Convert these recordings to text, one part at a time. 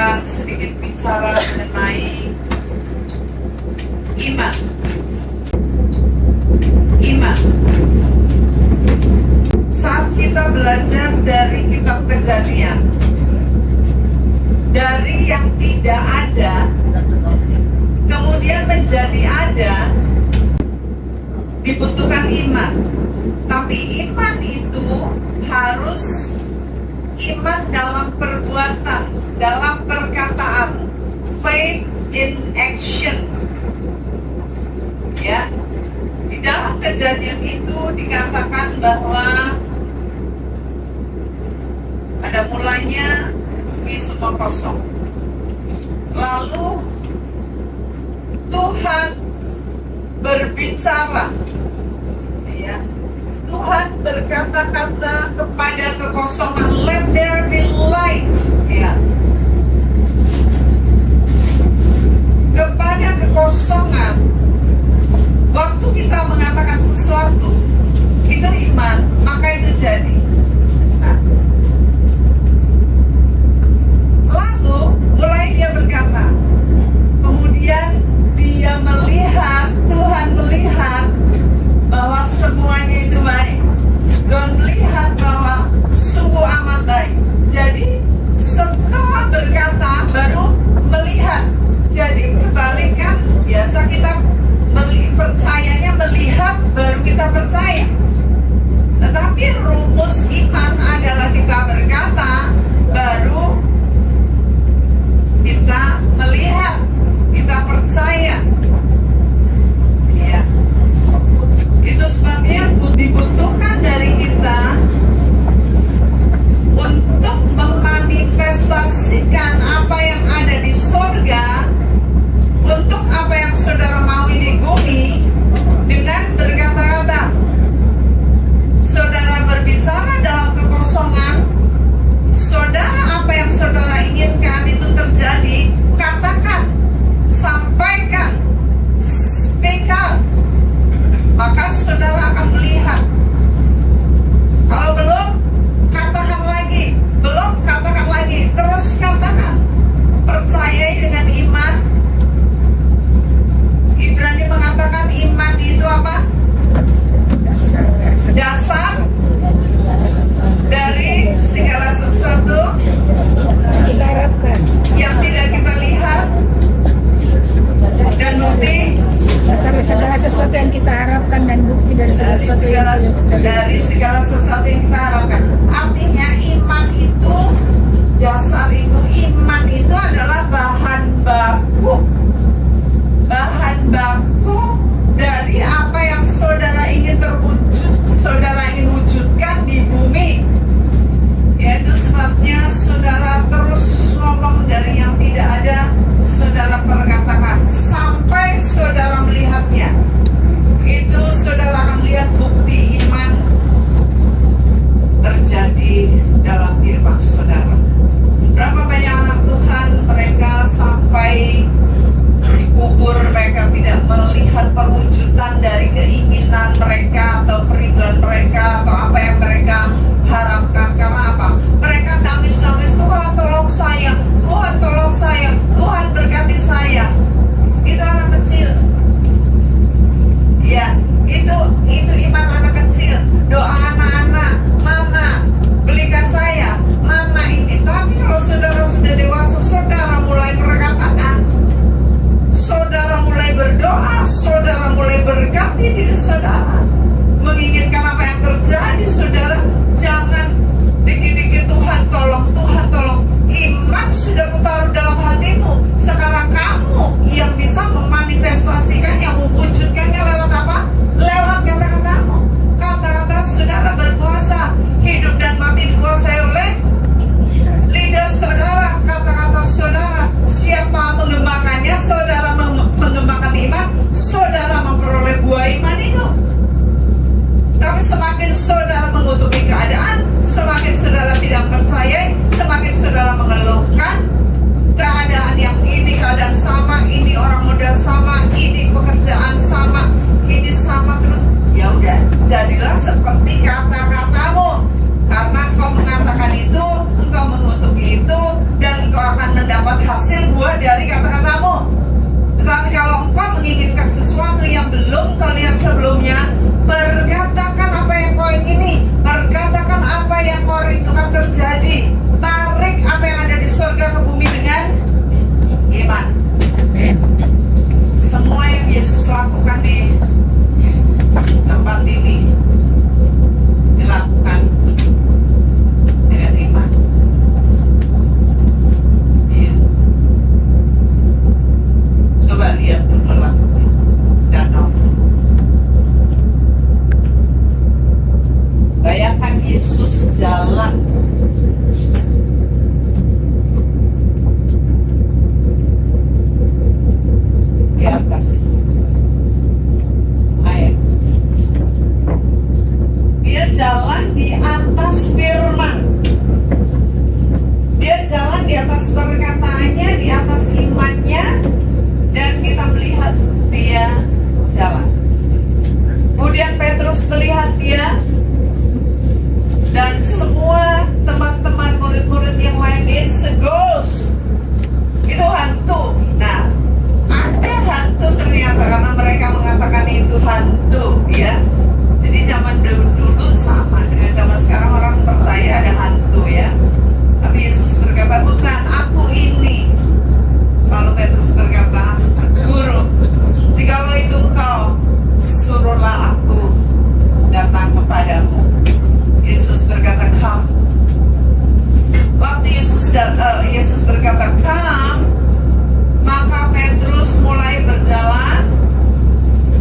akan sedikit bicara mengenai iman. Iman. Saat kita belajar dari kitab Kejadian, dari yang tidak ada kemudian menjadi ada, dibutuhkan iman. Tapi iman itu harus iman dalam perbuatan, dalam perkataan, faith in action. Ya, di dalam Kejadian itu dikatakan bahwa pada mulanya bumi semua kosong. Lalu Tuhan berbicara, ya. Tuhan berkata-kata kepada kekosongan, let there be light, ya. Kepada kekosongan, waktu kita mengatakan sesuatu, itu iman, maka itu jadi. Nah, lalu mulai dia berkata, kemudian dia melihat, Tuhan melihat bahwa semuanya itu baik. Tuhan melihat bahwa sungguh amat baik. Jadi hasil buah dari kata-katamu. Tetapi kalau engkau menginginkan sesuatu yang belum kau lihat sebelumnya, perkatakan apa yang kau ingini, perkatakan apa yang kau rindukan terjadi. Tarik apa yang ada di surga ke bumi dengan iman. Semua yang Yesus lakukan di tempat ini dilakukan dengan iman. Iya. Coba lihat dulu lah danau. Bayangkan Yesus jalan di atas air. Dia jalan di atas firman. Dia jalan di atas perkataannya, di atas imannya, dan kita melihat dia jalan. Kemudian Petrus melihat dia, dan semua teman-teman murid-murid yang lain, it's a ghost. Itu hantu. Nah, ada hantu ternyata, karena mereka mengatakan itu hantu, ya. Jadi zaman dulu sama dengan zaman sekarang, orang percaya ada hantu, ya. Tapi Yesus berkata, bukan, aku ini. Lalu Petrus berkata, Guru, jikalau itu engkau, suruhlah aku datang kepadamu. Yesus berkata, come. Waktu Yesus berkata, come, maka Petrus mulai berjalan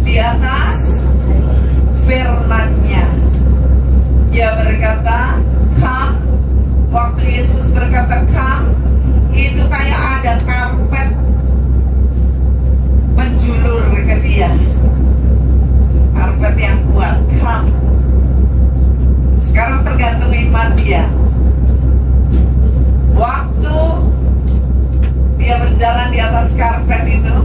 di atas firman-Nya. Dia berkata, come. Waktu Yesus berkata, come, itu kayak ada karpet menjulur ke dia. Karpet yang kuat, come. Sekarang tergantung iman dia. Waktu dia berjalan di atas karpet itu,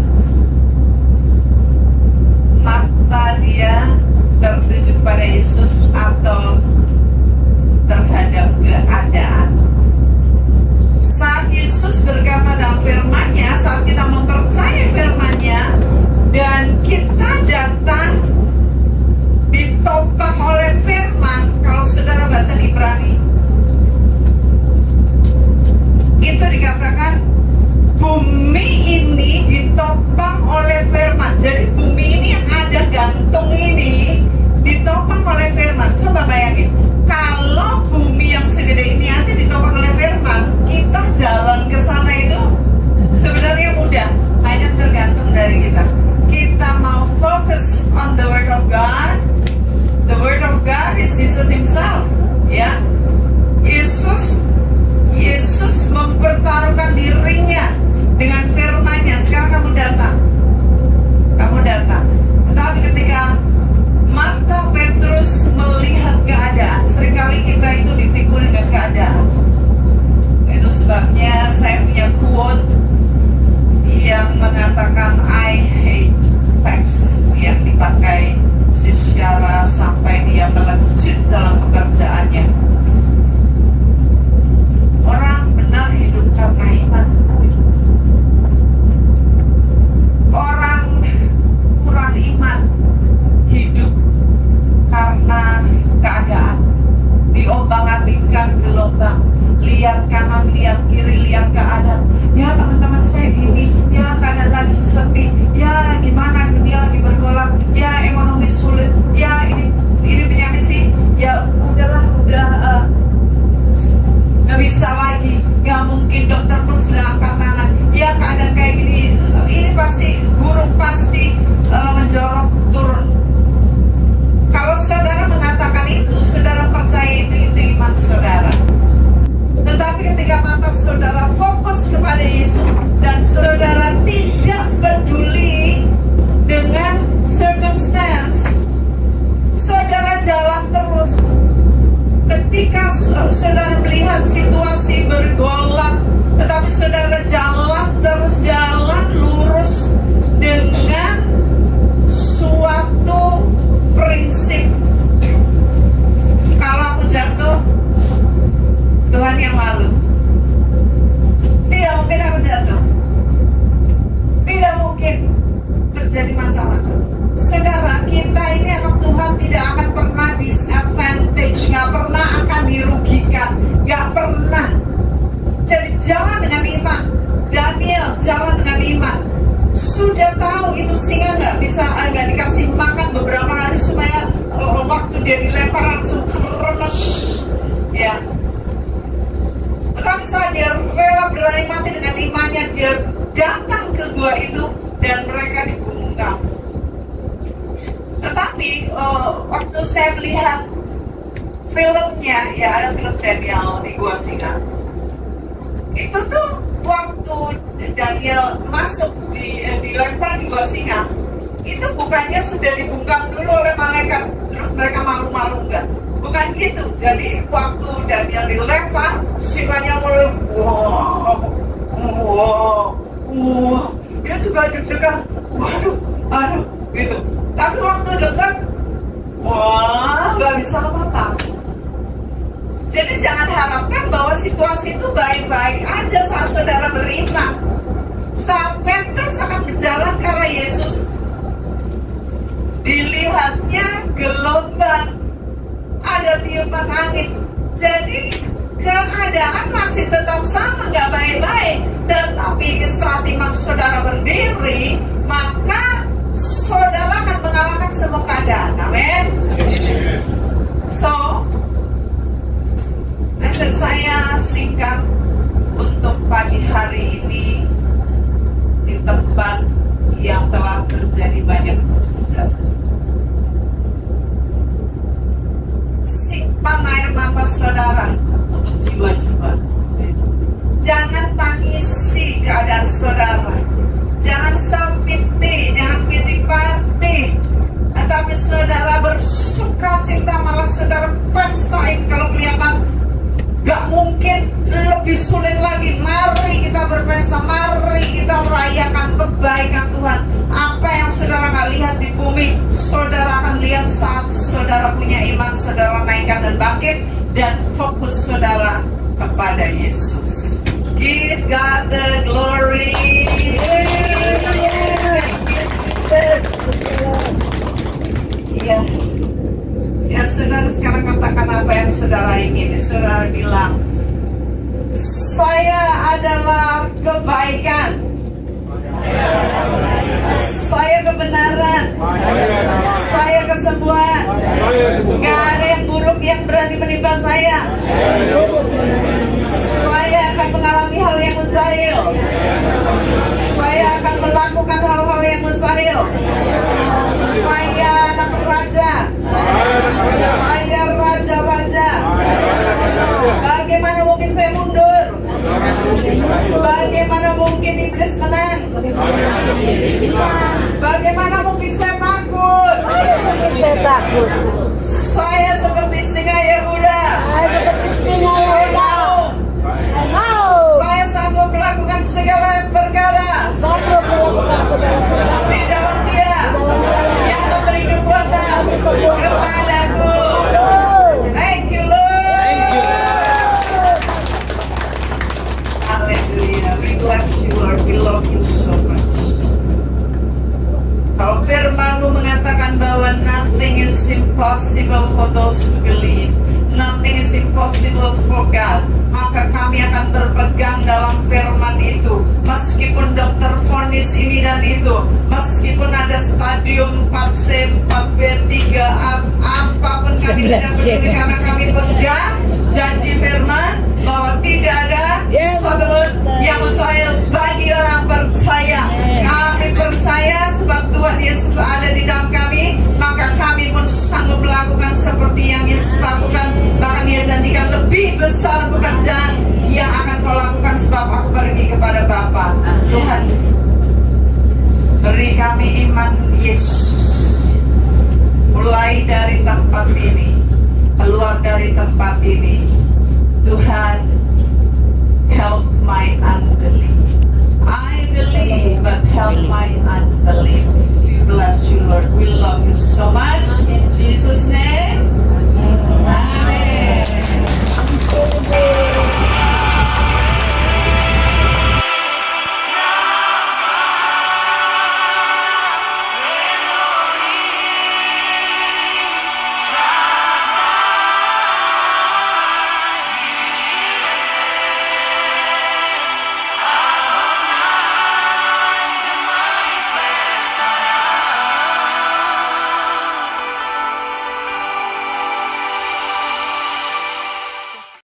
mata dia tertuju pada Yesus atau terhadap keadaan. Saat Yesus berkata dalam firman-Nya, saat kita mempercayai firman-Nya, dan kita datang ditopang oleh firman. Kalau saudara baca di Ibrani, itu dikatakan bumi ini ditopang oleh firman. Jadi bumi ini yang ada gantung ini ditopang oleh firman. Coba bayangin, kalau bumi yang segede ini aja ditopang oleh firman, kita jalan ke sana itu sebenarnya mudah. Hanya tergantung dari kita. Kita mau fokus on the word of God. The word of God is Jesus himself, ya. Yesus mempertaruhkan dirinya dengan firman-Nya. Sekarang kamu datang. Tetapi ketika mata Petrus melihat keadaan, seringkali kita itu ditipu dengan keadaan. Itu sebabnya saya punya quote yang mengatakan I hate facts, yang dipakai secara sampai dia melejit dalam pekerjaannya. Orang benar hidup karena iman. Orang kurang iman hidup karena keadaan. Diombang-ambingkan gelombang, lihat kanan, lihat kiri, lihat keadaan. Ya teman-teman saya gini, ya keadaan lagi sepi, ya gimana dunia lagi bergolak, ya ekonomi sulit, ya ini penyakit sih, ya udahlah, nggak bisa lagi, nggak mungkin, dokter pun sudah angkat tangan, ya keadaan kayak gini, ini pasti buruk, pasti menjorok turun. Kalau saudara mengatakan itu, saudara percaya itu iman saudara. Tetapi ketika mata saudara fokus kepada Yesus dan saudara tidak peduli dengan circumstance, saudara jalan terus. Ketika saudara melihat situasi bergolak, tetapi saudara jalan terus, jalan lurus dengan suatu prinsip. Kalau aku jatuh, Tuhan yang malu. Tidak mungkin aku jatuh. dia dilempar langsung kremes, ya. Tetapi saat dia rela berlari mati dengan imannya, dia datang ke gua itu dan mereka dibungkam. Tetapi waktu saya melihat filmnya, ya ada film Daniel di Gua Singa, itu tuh waktu Daniel masuk dilempar di Gua Singa, itu bukannya sudah dibungkam dulu oleh malaikat terus mereka malu-malu, enggak, bukan gitu. Jadi waktu Daniel dilempar, singanya mulai dia juga deg-degan, aduh gitu. Tapi waktu dekat, nggak bisa apa-apa. Jadi jangan harapkan bahwa situasi itu baik-baik aja saat saudara beriman. Saat Petrus akan berjalan ke arah Yesus, dilihatnya gelombang, ada tiupan angin. Jadi keadaan masih tetap sama, nggak baik-baik. Tetapi saat iman saudara berdiri, maka saudara akan mengalahkan semua keadaan. Amin. So, message saya singkat untuk pagi hari ini di tempat yang telah terjadi banyak mukjizat. Simpan air mata saudara untuk jiwa-jiwa. Jangan tangisi keadaan saudara. Jangan self-pity, jangan pity-party. Tetapi saudara bersuka cita, malah saudara pestain. Kalau kelihatan gak mungkin, lebih sulit lagi. Mari kita berpesta, mari kita merayakan kebaikan Tuhan. Apa yang saudara gak lihat di bumi, saudara akan lihat saat saudara punya iman, saudara naikkan dan bangkit, dan fokus saudara kepada Yesus. Give God the glory. Ya, ya saudara sekarang katakan apa yang saudara ingin. Saudara bilang, saya adalah kebaikan, saya kebenaran, saya kesembuhan. Gak ada yang buruk yang berani menimpa saya. Saya akan mengalami hal yang mustahil. Saya akan melakukan hal-hal yang mustahil. Saya anak raja. Saya raja-raja. Bagaimana mungkin saya mundur? Bagaimana mungkin iblis menang? Bagaimana mungkin saya takut? Saya seperti singa Yehuda. Saya sanggup melakukan segala perkara di dalam Dia yang memberi kekuatan kepadaku. Thank you, Lord. Hallelujah. We bless you, Lord. We love you so much. Kalau firman-Mu mengatakan bahwa nothing is impossible for those who believe, nothing is impossible for God, maka kami akan berpegang dalam firman itu. Meskipun dokter vonis ini dan itu, meskipun ada stadium 4C, 4B, 3A, apapun kami tidak peduli, karena kami pegang janji firman bahwa tidak ada satu yang mustahil bagi orang percaya. Kami percaya sebab Tuhan Yesus ada di dalam kami, maka kami pun sanggup melakukan seperti yang Yesus lakukan. Bahkan Dia janjikan lebih besar pekerjaan yang akan kau lakukan sebab aku pergi kepada Bapa. Tuhan, beri kami iman Yesus. Mulai dari tempat ini, keluar dari tempat ini, Tuhan, help my